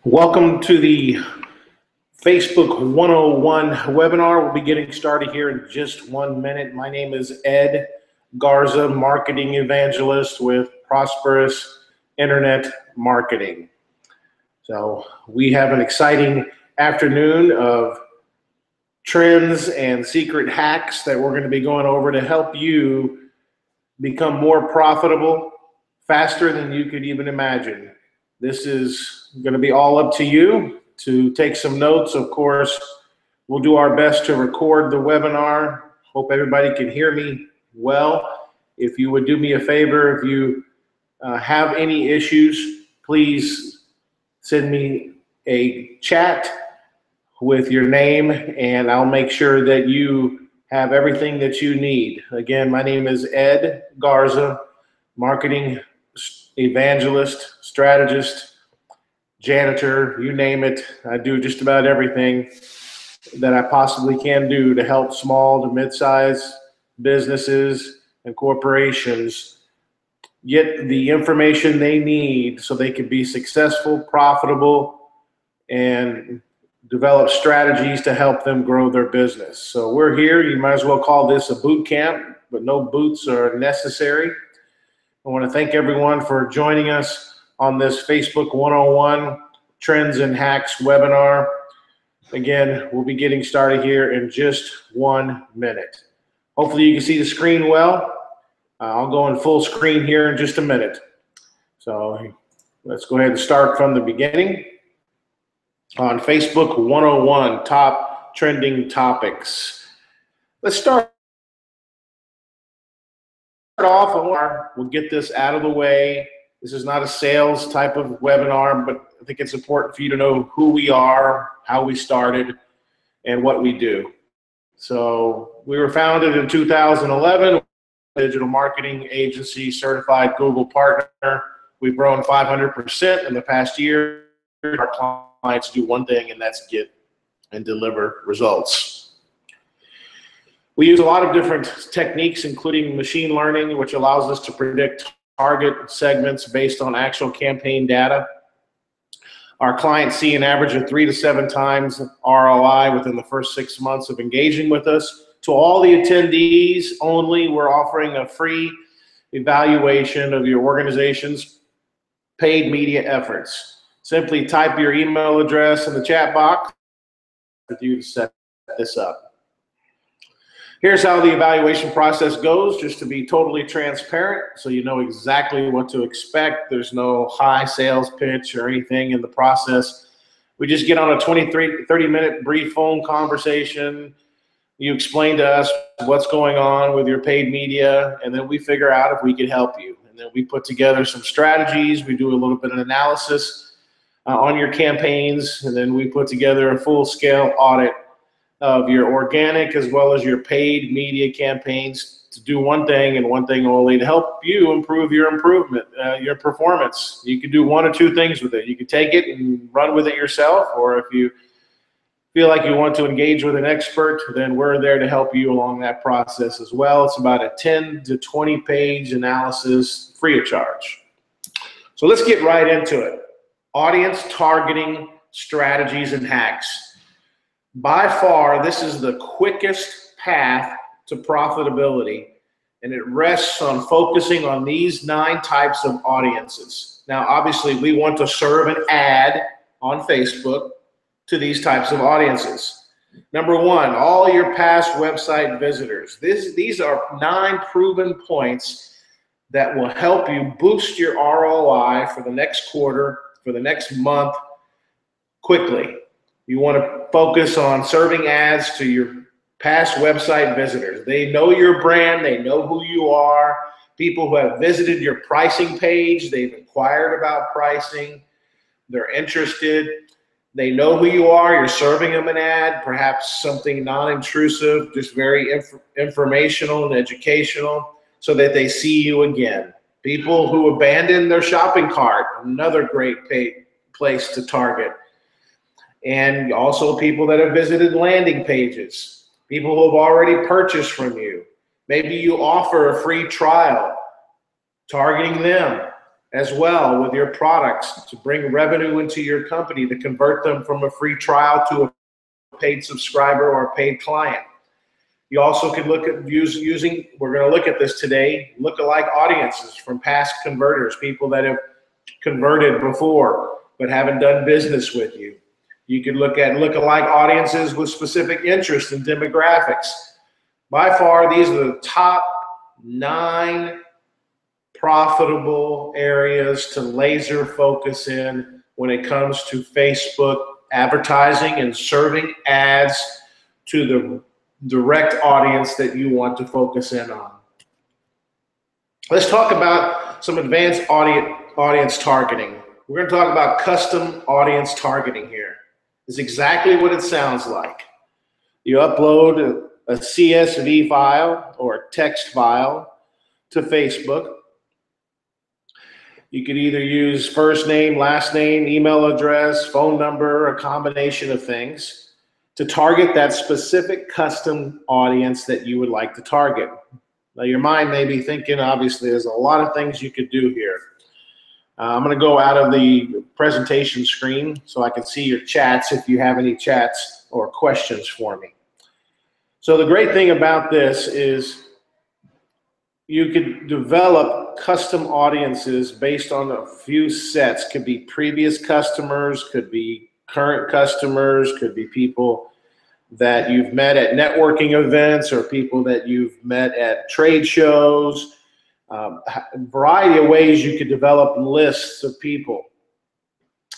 Welcome to the Facebook 101 webinar. We'll be getting started here in just 1 minute. My name is Ed Garza, Marketing Evangelist with Prosperous Internet Marketing. So we have an exciting afternoon of trends and secret hacks that we're going to be going over to help you become more profitable faster than you could even imagine. This is going to be all up to you to take some notes. Of course, we'll do our best to record the webinar. Hope everybody can hear me well. If you would do me a favor, if you have any issues, please send me a chat with your name and I'll make sure that you have everything that you need. Again, my name is Ed Garza, Marketing Evangelist, Strategist, Janitor, you name it. I do just about everything that I possibly can do to help small to mid-sized businesses and corporations get the information they need so they can be successful, profitable, and develop strategies to help them grow their business. So we're here. You might as well call this a boot camp, but no boots are necessary. I want to thank everyone for joining us on this Facebook 101 Trends and Hacks webinar. Again, we'll be getting started here in just 1 minute. Hopefully you can see the screen well. I'll go in full screen here in just a minute. So let's go ahead and start from the beginning. On Facebook 101, top trending topics. Let's start off, we'll get this out of the way. This is not a sales type of webinar, but I think it's important for you to know who we are, how we started, and what we do. So we were founded in 2011, digital marketing agency, certified Google partner. We've grown 500% in the past year. Our clients do one thing, and that's get and deliver results. We use a lot of different techniques, including machine learning, which allows us to predict target segments based on actual campaign data. Our clients see an average of 3 to 7 times ROI within the first 6 months of engaging with us. To all the attendees only, we're offering a free evaluation of your organization's paid media efforts. Simply type your email address in the chat box with you to set this up. Here's how the evaluation process goes, just to be totally transparent so you know exactly what to expect. There's no high sales pitch or anything in the process. We just get on a 30-minute brief phone conversation. You explain to us what's going on with your paid media, and then we figure out if we can help you. And then we put together some strategies. We do a little bit of analysis on your campaigns, and then we put together a full-scale audit of your organic as well as your paid media campaigns to do one thing and one thing only, to help you improve your performance. You can do 1 or 2 things with it. You can take it and run with it yourself, or if you feel like you want to engage with an expert, then we're there to help you along that process as well. It's about a 10 to 20 page analysis free of charge. So let's get right into it. Audience targeting strategies and hacks. By far, this is the quickest path to profitability, and it rests on focusing on these 9 types of audiences. Now, obviously, we want to serve an ad on Facebook to these types of audiences. Number 1, all your past website visitors. These are 9 proven points that will help you boost your ROI for the next quarter, for the next month, quickly. You want to focus on serving ads to your past website visitors. They know your brand. They know who you are. People who have visited your pricing page, they've inquired about pricing. They're interested. They know who you are. You're serving them an ad, perhaps something non-intrusive, just very informational and educational, so that they see you again. People who abandon their shopping cart, another great place to target. And also people that have visited landing pages, people who have already purchased from you. Maybe you offer a free trial, targeting them. as well with your products to bring revenue into your company, to convert them from a free trial to a paid subscriber or a paid client. You also can look at using, we're going to look at this today, lookalike audiences from past converters, people that have converted before but haven't done business with you. You could look at lookalike audiences with specific interests and demographics. By far, these are the top 9 profitable areas to laser focus in when it comes to Facebook advertising and serving ads to the direct audience that you want to focus in on. Let's talk about some advanced audience targeting. We're going to talk about custom audience targeting here. It's exactly what it sounds like. You upload a CSV file or a text file to Facebook. You could either use first name, last name, email address, phone number, a combination of things to target that specific custom audience that you would like to target. Now, your mind may be thinking, obviously, there's a lot of things you could do here. I'm going to go out of the presentation screen so I can see your chats if you have any chats or questions for me. So the great thing about this is you could develop custom audiences based on a few sets. Could be previous customers, could be current customers, could be people that you've met at networking events or people that you've met at trade shows. A variety of ways you could develop lists of people.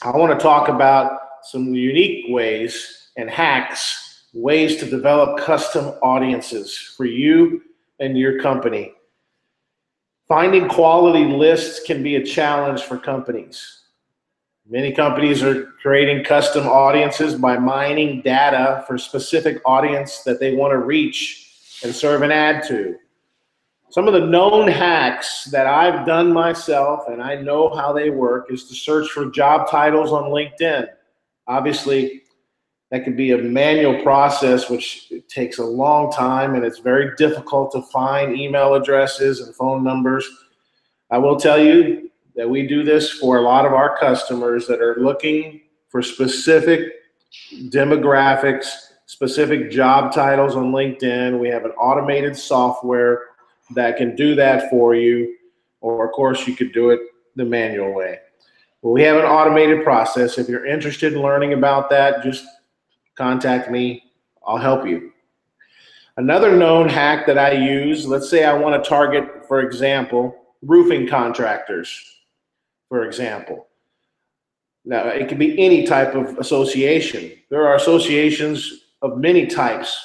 I want to talk about some unique ways and hacks, ways to develop custom audiences for you and your company. Finding quality lists can be a challenge for companies. Many companies are creating custom audiences by mining data for specific audience that they want to reach and serve an ad to. Some of the known hacks that I've done myself, and I know how they work, is to search for job titles on LinkedIn. Obviously, that could be a manual process, which takes a long time, and it's very difficult to find email addresses and phone numbers. I will tell you that we do this for a lot of our customers that are looking for specific demographics, specific job titles on LinkedIn. We have an automated software that can do that for you, or of course you could do it the manual way. Well, we have an automated process. If you're interested in learning about that, just contact me. I'll help you. Another known hack that I use, let's say I want to target, for example, roofing contractors, for example. Now, it can be any type of association. There are associations of many types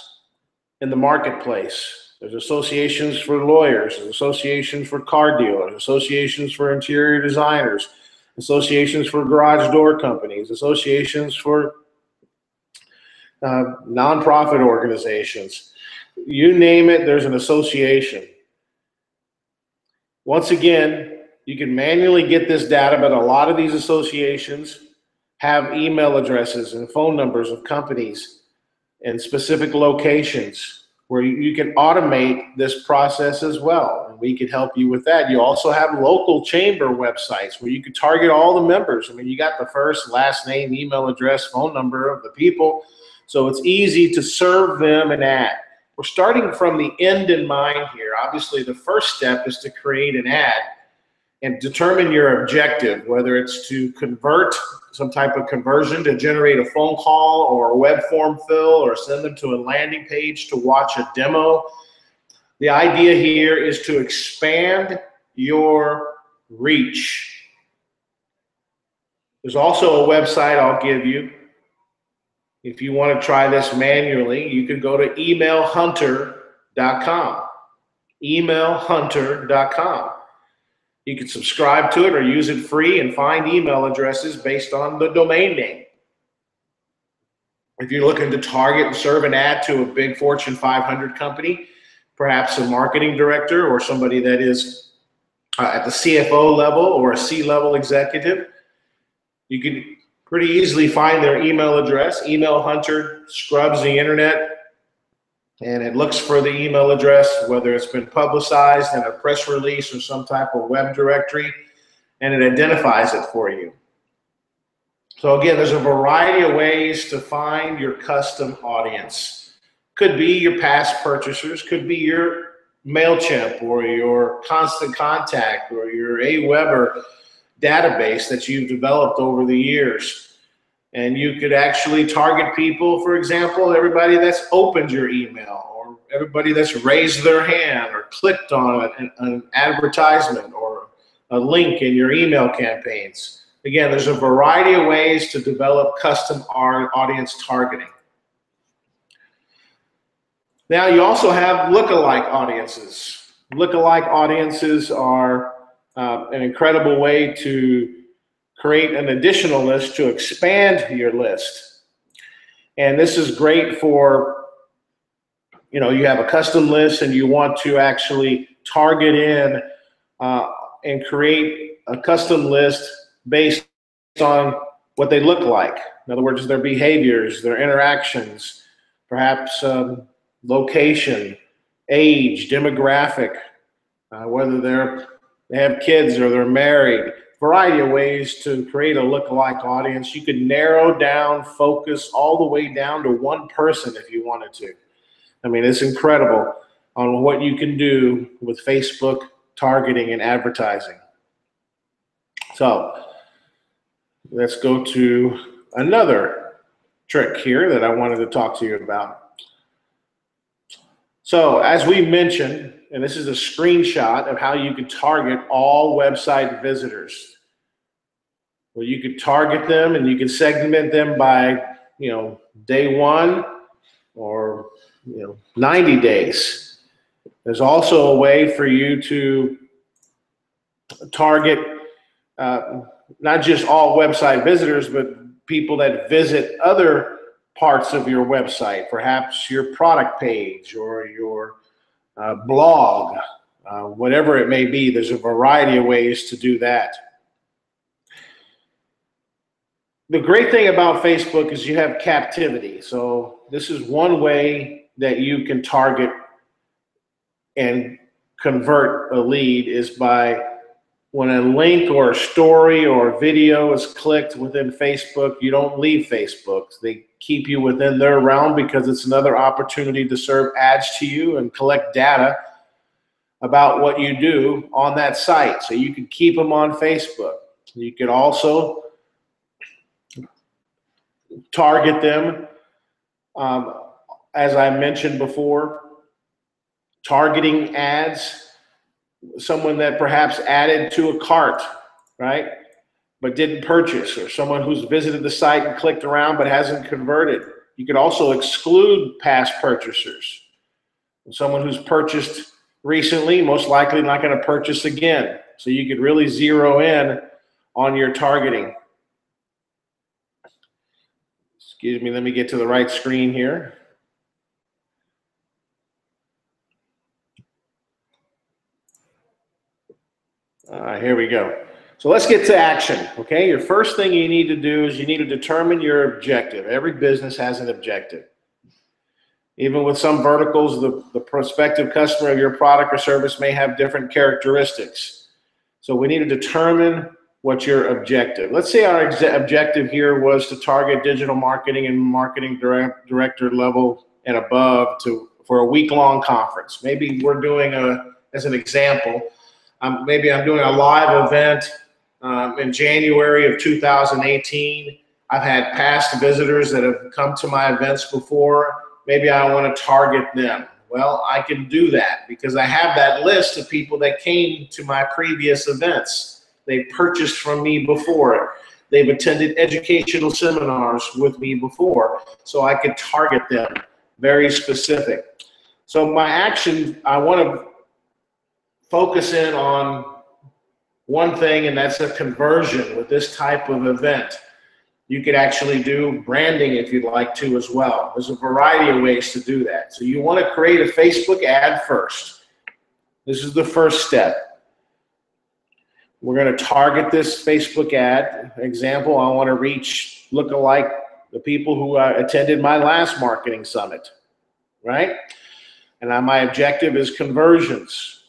in the marketplace. There's associations for lawyers, associations for car dealers, associations for interior designers, associations for garage door companies, associations for nonprofit organizations. You name it, there's an association. Once again, you can manually get this data, but a lot of these associations have email addresses and phone numbers of companies in specific locations where you can automate this process as well, and we can help you with that. You also have local chamber websites where you can target all the members. I mean, you got the first, last name, email address, phone number of the people, so it's easy to serve them an ad. We're starting from the end in mind here. Obviously, the first step is to create an ad and determine your objective, whether it's to convert, some type of conversion, to generate a phone call or a web form fill, or send them to a landing page to watch a demo. The idea here is to expand your reach. There's also a website I'll give you. If you want to try this manually, you can go to emailhunter.com. Emailhunter.com. You can subscribe to it or use it free and find email addresses based on the domain name. If you're looking to target and serve an ad to a big Fortune 500 company, perhaps a marketing director or somebody that is at the CFO level or a C-level executive, you can pretty easily find their email address. Email Hunter scrubs the internet and it looks for the email address, whether it's been publicized in a press release or some type of web directory, and it identifies it for you. So again, there's a variety of ways to find your custom audience. Could be your past purchasers, could be your MailChimp or your Constant Contact or your AWeber database that you've developed over the years. And you could actually target people, for example, everybody that's opened your email or everybody that's raised their hand or clicked on an advertisement or a link in your email campaigns. Again, there's a variety of ways to develop custom audience targeting. Now, you also have lookalike audiences. Lookalike audiences are an incredible way to create an additional list to expand your list. And this is great for, you know, you have a custom list and you want to actually target in and create a custom list based on what they look like. In other words, their behaviors, their interactions, perhaps location, age, demographic, whether they have kids or they're married. Variety of ways to create a lookalike audience. You could narrow down, focus all the way down to one person if you wanted to. I mean, it's incredible on what you can do with Facebook targeting and advertising. So let's go to another trick here that I wanted to talk to you about. So as we mentioned, and this is a screenshot of how you could target all website visitors. Well, you could target them and you can segment them by, you know, day one or, you know, 90 days. There's also a way for you to target not just all website visitors, but people that visit other parts of your website, perhaps your product page or your blog, whatever it may be. There's a variety of ways to do that. The great thing about Facebook is you have captivity. So this is one way that you can target and convert a lead is by when a link or a story or a video is clicked within Facebook, you don't leave Facebook. They keep you within their realm because it's another opportunity to serve ads to you and collect data about what you do on that site. So you can keep them on Facebook. You can also target them, as I mentioned before, targeting ads. Someone that perhaps added to a cart, right, but didn't purchase, or someone who's visited the site and clicked around but hasn't converted. You could also exclude past purchasers. Someone who's purchased recently, most likely not going to purchase again. So you could really zero in on your targeting. Excuse me, let me get to the right screen here. Here we go. So let's get to action, okay? Your first thing you need to do is you need to determine your objective. Every business has an objective. Even with some verticals, the prospective customer of your product or service may have different characteristics. So we need to determine what's your objective. Let's say our objective here was to target digital marketing and marketing director level and above for a week-long conference. Maybe we're doing as an example, maybe I'm doing a live event in January of 2018. I've had past visitors that have come to my events before. Maybe I want to target them. Well, I can do that because I have that list of people that came to my previous events. They purchased from me before. They've attended educational seminars with me before, so I could target them, very specific. So my action, I want to focus in on one thing, and that's a conversion with this type of event. You could actually do branding if you'd like to as well. There's a variety of ways to do that. So you want to create a Facebook ad first. This is the first step. We're going to target this Facebook ad. Example, I want to reach lookalike the people who attended my last marketing summit, right? And my objective is conversions.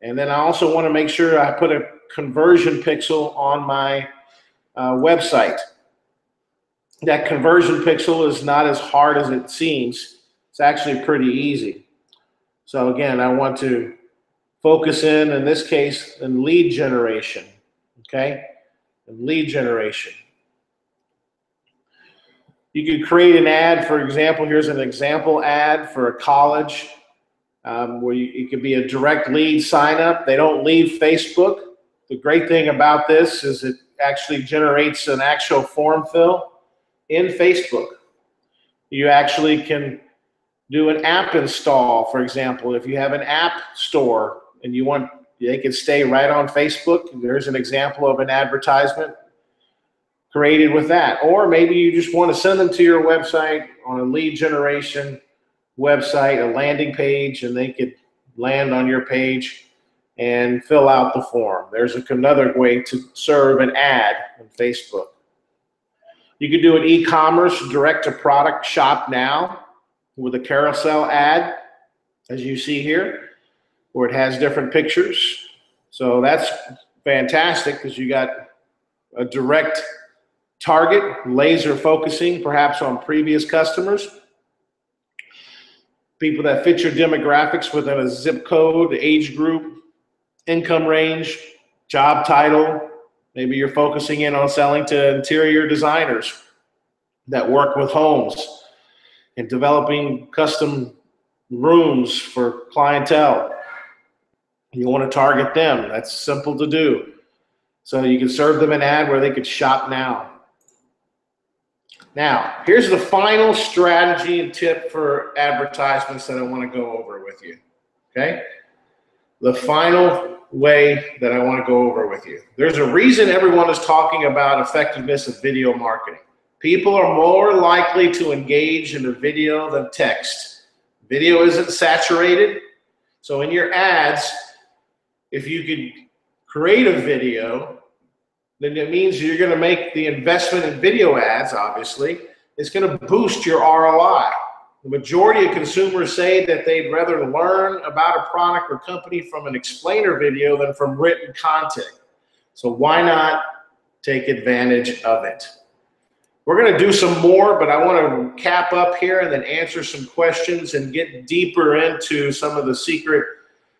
And then I also want to make sure I put a conversion pixel on my website. That conversion pixel is not as hard as it seems. It's actually pretty easy. So again, I want to focus in this case, in lead generation, okay? In lead generation. You could create an ad, for example, here's an example ad for a college where it could be a direct lead sign up. They don't leave Facebook. The great thing about this is it actually generates an actual form fill in Facebook. You actually can do an app install, for example. If you have an app store and you want, they can stay right on Facebook. There's an example of an advertisement created with that. Or maybe you just want to send them to your website on a lead generation website, a landing page, and they could land on your page and fill out the form. There's another way to serve an ad on Facebook. You could do an e-commerce direct to product shop now with a carousel ad, as you see here, where it has different pictures. So that's fantastic because you got a direct target, laser focusing perhaps on previous customers, people that fit your demographics within a zip code, age group, income range, job title. Maybe you're focusing in on selling to interior designers that work with homes and developing custom rooms for clientele. You want to target them. That's simple to do. So you can serve them an ad where they could shop now. Now, here's the final strategy and tip for advertisements that I want to go over with you, okay? The final way that I want to go over with you. There's a reason everyone is talking about effectiveness of video marketing. People are more likely to engage in a video than text. Video isn't saturated, so in your ads, if you could create a video, then it means you're going to make the investment in video ads, obviously. It's going to boost your ROI. The majority of consumers say that they'd rather learn about a product or company from an explainer video than from written content. So why not take advantage of it? We're going to do some more, but I want to cap up here and then answer some questions and get deeper into some of the secret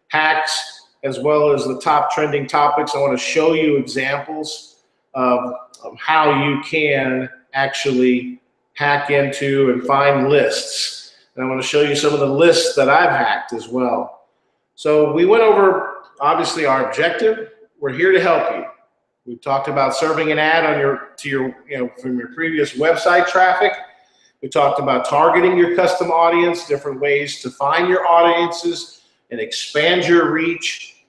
hacks as well as the top trending topics. I want to show you examples of how you can actually hack into and find lists. And I want to show you some of the lists that I've hacked as well. So we went over, obviously, our objective. We're here to help you. We talked about serving an ad on from your previous website traffic. We talked about targeting your custom audience, different ways to find your audiences and expand your reach.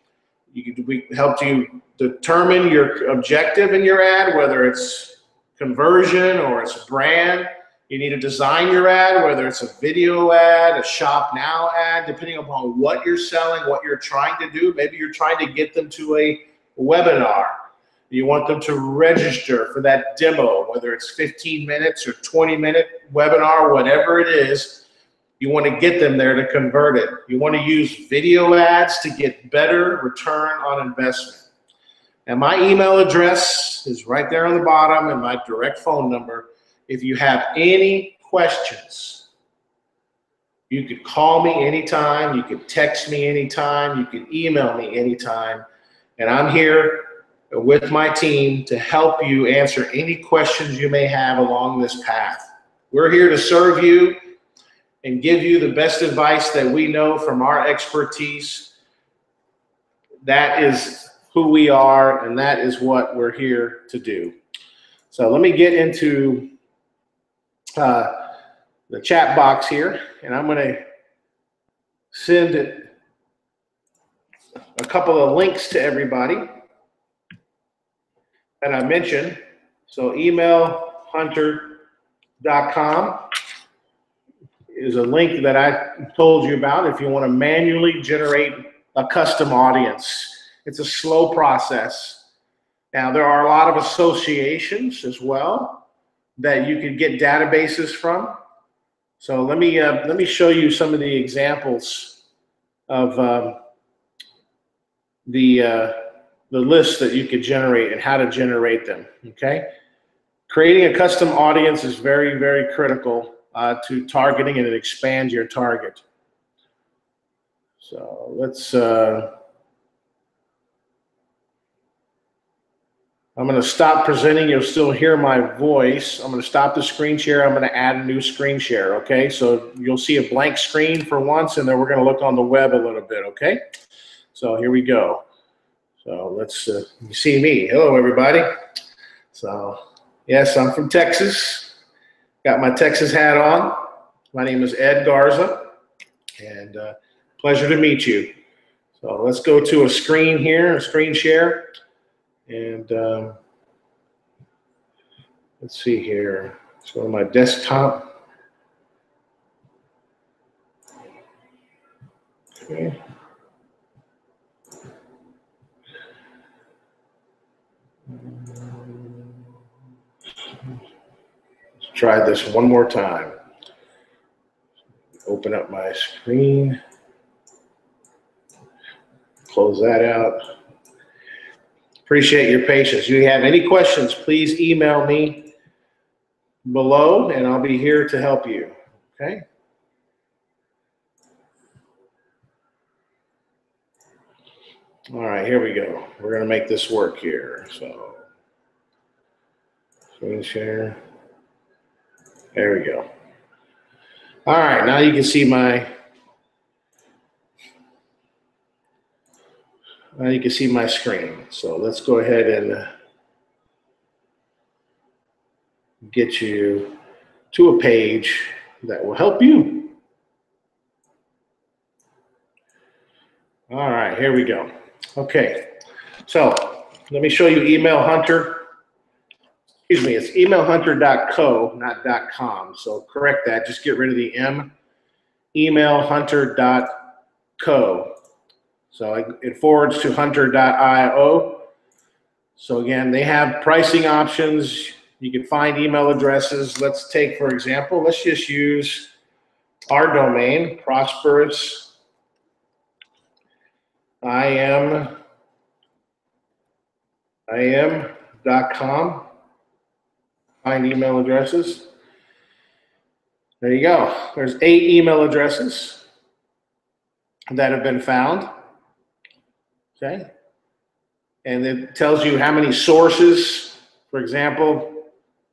We helped you determine your objective in your ad, whether it's conversion or it's brand. You need to design your ad, whether it's a video ad, a shop now ad, depending upon what you're selling, what you're trying to do. Maybe you're trying to get them to a webinar. You want them to register for that demo, whether it's 15 minutes or 20-minute webinar, whatever it is. You want to get them there to convert it. You want to use video ads to get better return on investment. And my email address is right there on the bottom and my direct phone number. If you have any questions, you could call me anytime. You could text me anytime. You could email me anytime. And I'm here with my team to help you answer any questions you may have along this path. We're here to serve you and give you the best advice that we know from our expertise. That is who we are, and that is what we're here to do. So let me get into the chat box here, and I'm going to send a couple of links to everybody that I mentioned. So emailhunter.com is a link that I told you about if you want to manually generate a custom audience. It's a slow process. Now, there are a lot of associations as well that you can get databases from. So let me show you some of the examples of the lists that you could generate and how to generate them, okay? Creating a custom audience is very, very critical to targeting and expand your target. So let's, I'm going to stop presenting. You'll still hear my voice. I'm going to stop the screen share. I'm going to add a new screen share, okay? So you'll see a blank screen for once, and then we're going to look on the web a little bit, okay? So here we go. So let's, you see me. Hello, everybody. So, yes, I'm from Texas. Got my Texas hat on. My name is Ed Garza, and pleasure to meet you. So let's go to a screen here, a screen share. And let's see here. So on my desktop. Okay. Let's try this one more time. Open up my screen. Close that out. Appreciate your patience. If you have any questions, please email me below, and I'll be here to help you, okay? All right, here we go. We're going to make this work here. So, screen share. There we go. All right, now you can see my screen. So let's go ahead and get you to a page that will help you. All right, here we go. Okay, so let me show you Email Hunter. Excuse me, it's emailhunter.co, not .com. So correct that, just get rid of the M. Emailhunter.co. So it forwards to hunter.io. So again, they have pricing options. You can find email addresses. Let's take, for example, let's just use our domain, Prosperous I.M.com. Find email addresses. There you go. There's 8 email addresses that have been found. Okay. And it tells you how many sources. For example,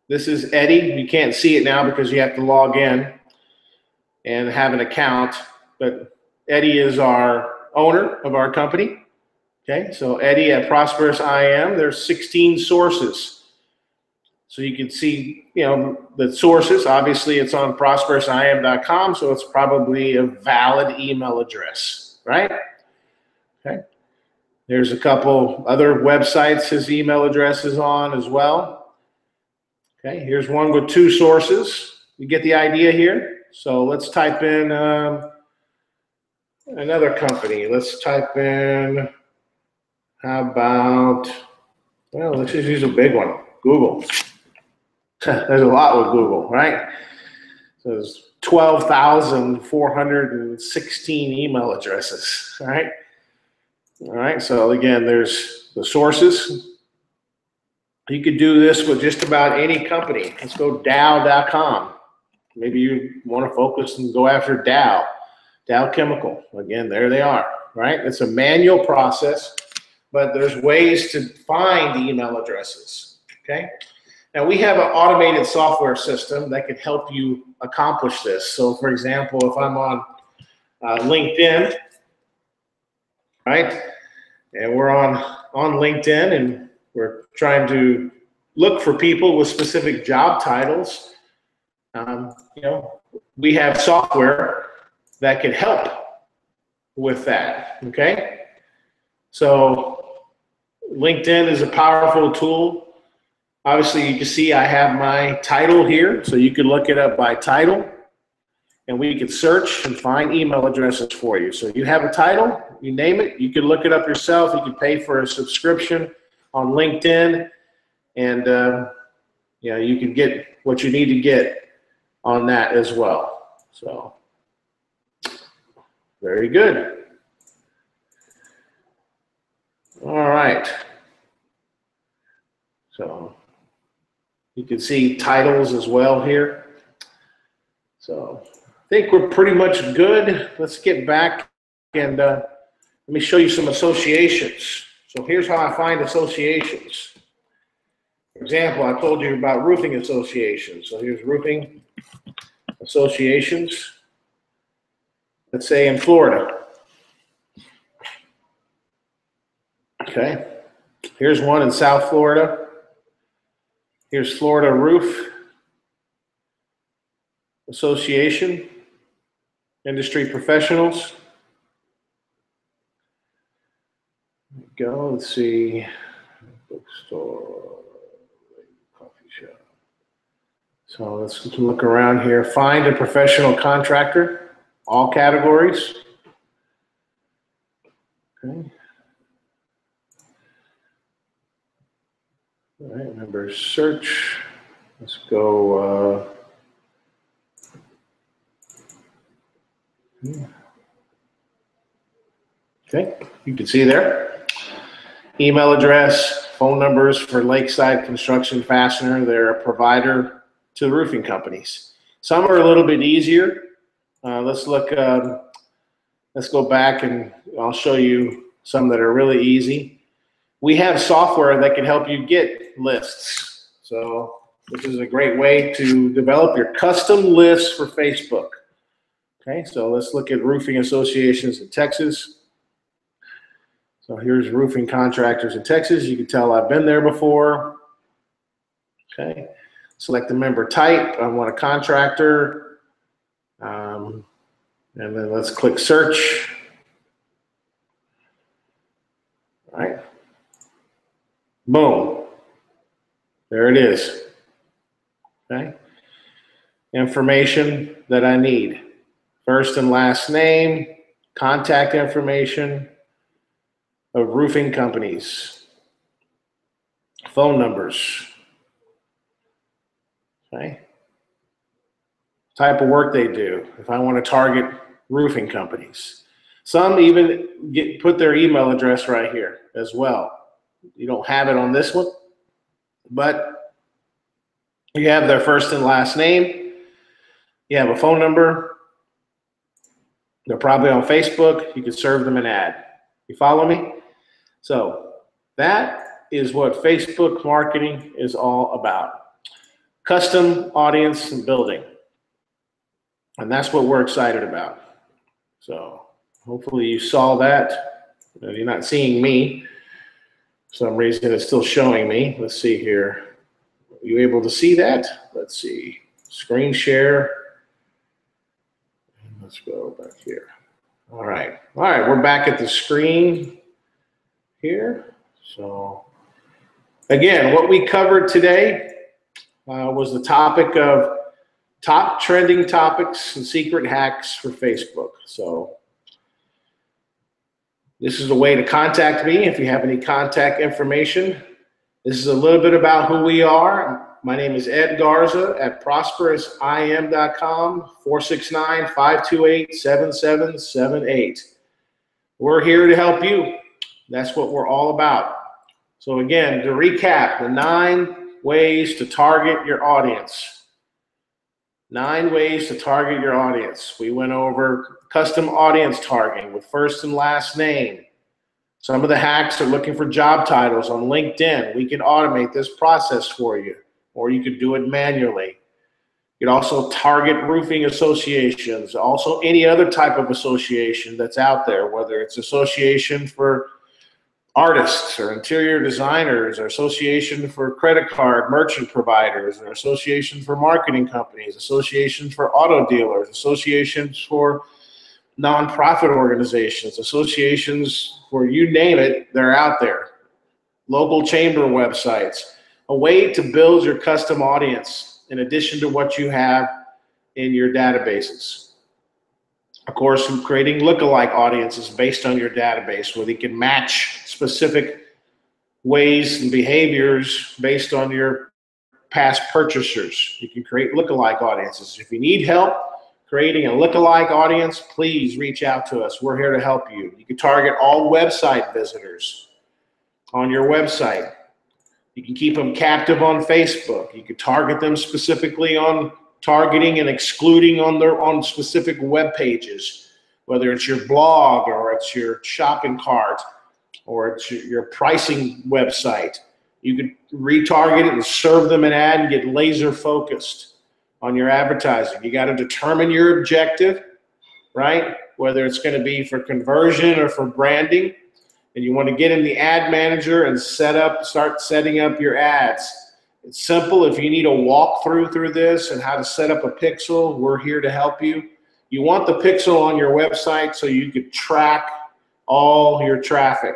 this is Eddie. You can't see it now because you have to log in and have an account. But Eddie is our owner of our company. Okay. So Eddie at Prosperous I.M. There's 16 sources. So you can see, you know, the sources. Obviously, it's on prosperousim.com, so it's probably a valid email address, right? Okay. There's a couple other websites his email address is on as well. Okay, here's one with 2 sources. You get the idea here? So let's type in another company. Let's type in, how about, well, let's just use a big one, Google. There's a lot with Google, right? So there's 12,416 email addresses, right? All right, so again, there's the sources. You could do this with just about any company. Let's go Dow.com. Maybe you want to focus and go after Dow Chemical. Again, there they are, right? It's a manual process, but there's ways to find email addresses, okay? Now, we have an automated software system that can help you accomplish this. So, for example, if I'm on LinkedIn, right, and we're on LinkedIn and we're trying to look for people with specific job titles, you know, we have software that can help with that, okay? So, LinkedIn is a powerful tool. Obviously, you can see I have my title here, so you can look it up by title, and we can search and find email addresses for you. So you have a title, you name it, you can look it up yourself, you can pay for a subscription on LinkedIn, and you know, you can get what you need to get on that as well. So, very good. All right. So you can see titles as well here. So I think we're pretty much good. Let's get back and let me show you some associations. So here's how I find associations. For example, I told you about roofing associations. So here's roofing associations. Let's say in Florida. Okay. Here's one in South Florida. Here's Florida Roof Association, industry professionals. Go, let's see, bookstore, coffee shop. So let's look around here. Find a professional contractor, all categories. Okay. All right, remember search. Let's go. Okay, you can see there. Email address, phone numbers for Lakeside Construction Fastener. They're a provider to the roofing companies. Some are a little bit easier. Let's go back and I'll show you some that are really easy. We have software that can help you get lists. So this is a great way to develop your custom lists for Facebook. Okay, so let's look at roofing associations in Texas. So here's roofing contractors in Texas. You can tell I've been there before. Okay, select the member type. I want a contractor. And then let's click search. All right. Boom. There it is. Okay. Information that I need. First and last name, contact information of roofing companies, phone numbers, okay, type of work they do, if I want to target roofing companies. Some even put their email address right here as well. You don't have it on this one, but you have their first and last name, you have a phone number, they're probably on Facebook, you can serve them an ad. You follow me? So that is what Facebook marketing is all about. Custom audience and building. And that's what we're excited about. So hopefully you saw that. You're not seeing me. For some reason it's still showing me. Let's see here. Are you able to see that? Let's see. Screen share. Let's go back here. All right. All right, we're back at the screen here. So again, what we covered today was the topic of top trending topics and secret hacks for Facebook. So this is a way to contact me if you have any contact information. This is a little bit about who we are. My name is Ed Garza at ProsperousIM.com, 469-528-7778. We're here to help you. That's what we're all about. So again, to recap, the 9 ways to target your audience. 9 ways to target your audience. We went over custom audience targeting with first and last name. Some of the hacks are looking for job titles on LinkedIn. We can automate this process for you, or you could do it manually. You could also target roofing associations, also any other type of association that's out there, whether it's association for artists or interior designers, or association for credit card merchant providers, or association for marketing companies, associations for auto dealers, associations for nonprofit organizations, associations for you name it, they're out there. Local chamber websites, a way to build your custom audience in addition to what you have in your databases. Of course, creating lookalike audiences based on your database where they can match specific ways and behaviors based on your past purchasers. You can create lookalike audiences. If you need help creating a lookalike audience, please reach out to us. We're here to help you. You can target all website visitors on your website. You can keep them captive on Facebook. You could target them specifically on targeting and excluding on specific web pages, whether it's your blog or it's your shopping cart or it's your pricing website. You could retarget it and serve them an ad and get laser focused on your advertising. You got to determine your objective, right? Whether it's going to be for conversion or for branding. And you want to get in the ad manager and start setting up your ads. It's simple. If you need a walkthrough through this and how to set up a pixel, we're here to help you. You want the pixel on your website so you could track all your traffic.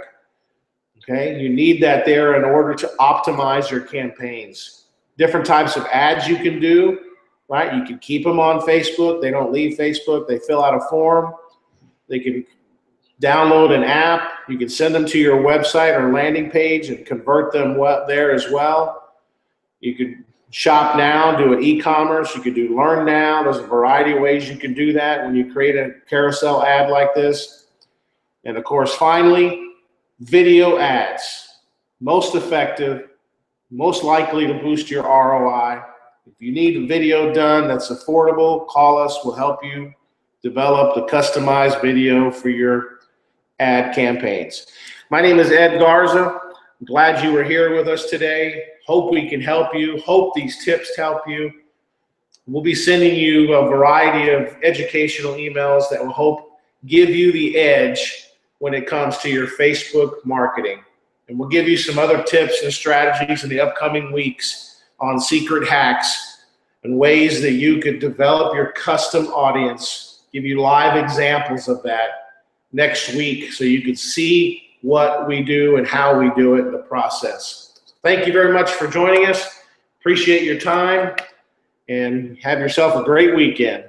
Okay, you need that there in order to optimize your campaigns. Different types of ads you can do, right? You can keep them on Facebook. They don't leave Facebook. They fill out a form. They can download an app. You can send them to your website or landing page and convert them there as well. You could shop now, do an e-commerce. You could do learn now. There's a variety of ways you can do that when you create a carousel ad like this. And of course, finally, video ads. Most effective, most likely to boost your ROI. If you need a video done that's affordable, call us. We'll help you develop the customized video for your ad campaigns. My name is Ed Garza. I'm glad you were here with us today. Hope we can help you. Hope these tips help you. We'll be sending you a variety of educational emails that will hope give you the edge when it comes to your Facebook marketing. And we'll give you some other tips and strategies in the upcoming weeks on secret hacks and ways that you could develop your custom audience, give you live examples of that next week so you could see what we do and how we do it in the process. Thank you very much for joining us. Appreciate your time and have yourself a great weekend.